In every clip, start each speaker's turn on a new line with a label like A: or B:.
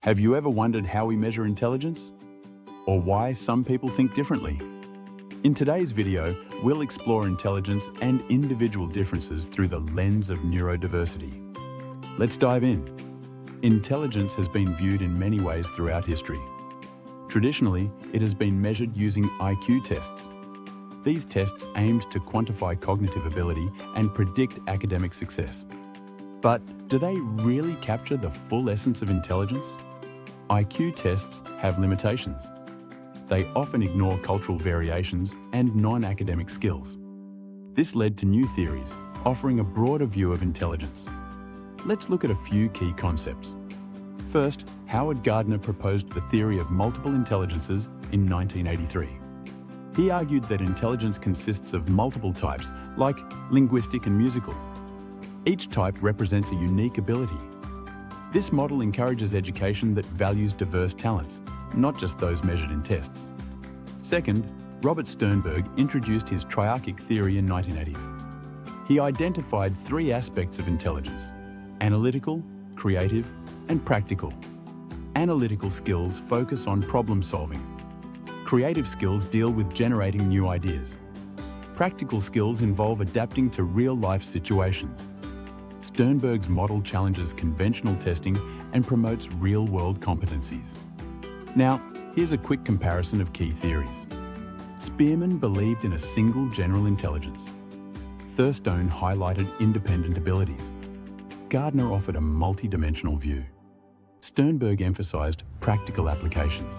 A: Have you ever wondered how we measure intelligence? Or why some people think differently? In today's video, we'll explore intelligence and individual differences through the lens of neurodiversity. Let's dive in. Intelligence has been viewed in many ways throughout history. Traditionally, it has been measured using IQ tests. These tests aimed to quantify cognitive ability and predict academic success. But do they really capture the full essence of intelligence? IQ tests have limitations. They often ignore cultural variations and non-academic skills. This led to new theories, offering a broader view of intelligence. Let's look at a few key concepts. First, Howard Gardner proposed the theory of multiple intelligences in 1983. He argued that intelligence consists of multiple types, like linguistic and musical. Each type represents a unique ability. This model encourages education that values diverse talents, not just those measured in tests. Second, Robert Sternberg introduced his triarchic theory in 1980. He identified three aspects of intelligence: analytical, creative, and practical. Analytical skills focus on problem solving. Creative skills deal with generating new ideas. Practical skills involve adapting to real-life situations. Sternberg's model challenges conventional testing and promotes real-world competencies. Now, here's a quick comparison of key theories. Spearman believed in a single general intelligence. Thurstone highlighted independent abilities. Gardner offered a multi-dimensional view. Sternberg emphasized practical applications.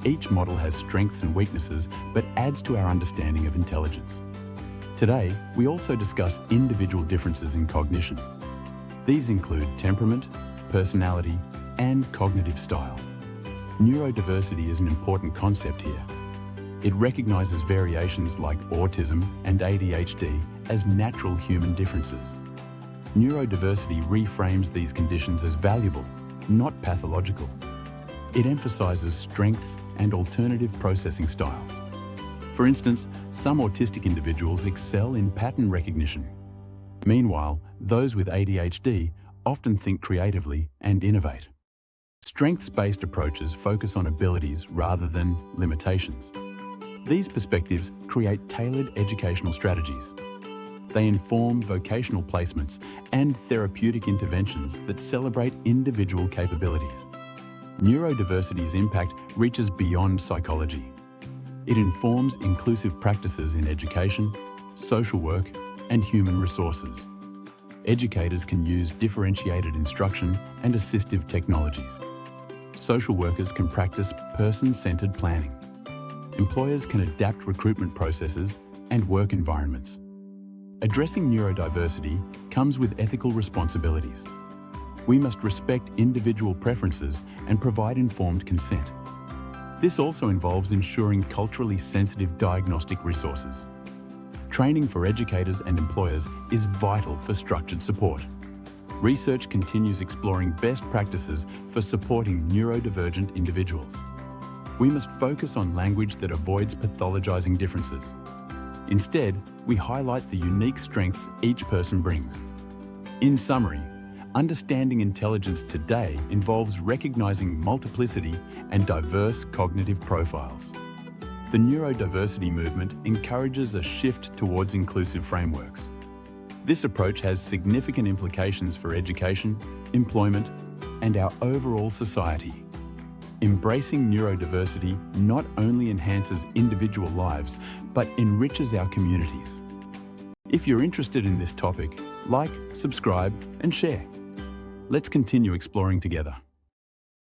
A: Each model has strengths and weaknesses, but adds to our understanding of intelligence. Today, we also discuss individual differences in cognition. These include temperament, personality, and cognitive style. Neurodiversity is an important concept here. It recognizes variations like autism and ADHD as natural human differences. Neurodiversity reframes these conditions as valuable, not pathological. It emphasizes strengths and alternative processing styles. For instance, some autistic individuals excel in pattern recognition. Meanwhile, those with ADHD often think creatively and innovate. Strengths-based approaches focus on abilities rather than limitations. These perspectives create tailored educational strategies. They inform vocational placements and therapeutic interventions that celebrate individual capabilities. Neurodiversity's impact reaches beyond psychology. It informs inclusive practices in education, social work, and human resources. Educators can use differentiated instruction and assistive technologies. Social workers can practice person-centered planning. Employers can adapt recruitment processes and work environments. Addressing neurodiversity comes with ethical responsibilities. We must respect individual preferences and provide informed consent. This also involves ensuring culturally sensitive diagnostic resources. Training for educators and employers is vital for structured support. Research continues exploring best practices for supporting neurodivergent individuals. We must focus on language that avoids pathologizing differences. Instead, we highlight the unique strengths each person brings. In summary, understanding intelligence today involves recognizing multiplicity and diverse cognitive profiles. The neurodiversity movement encourages a shift towards inclusive frameworks. This approach has significant implications for education, employment, and our overall society. Embracing neurodiversity not only enhances individual lives, but enriches our communities. If you're interested in this topic, like, subscribe, and share. Let's continue exploring together.